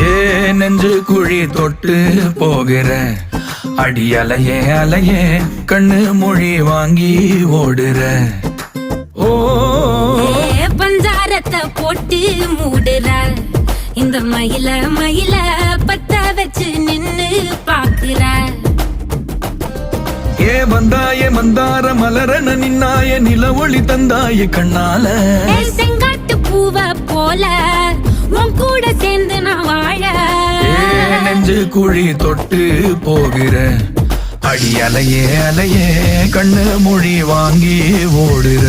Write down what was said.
ஏ நெஞ்சு குழி தொட்டு போகிற அடி அலையே அலையே கண்ணு மொழி வாங்கி ஓடுற. ஓ பஞ்சாரத்தை போட்டு மூடுற இந்த மயில மயில பத்த வச்சு நின்னு பாக்குற. ஏ வந்தாய மந்தார மலரன நின்னாய நில ஒளி தந்தாய கண்ணால. செங்காட்டு பூவ போல உன் கூட சேர்ந்து நான் வாழ. நெஞ்சு குழி தொட்டு போகிற அடி அலையே அலையே கண்ணு மொழி வாங்கி ஓடுற.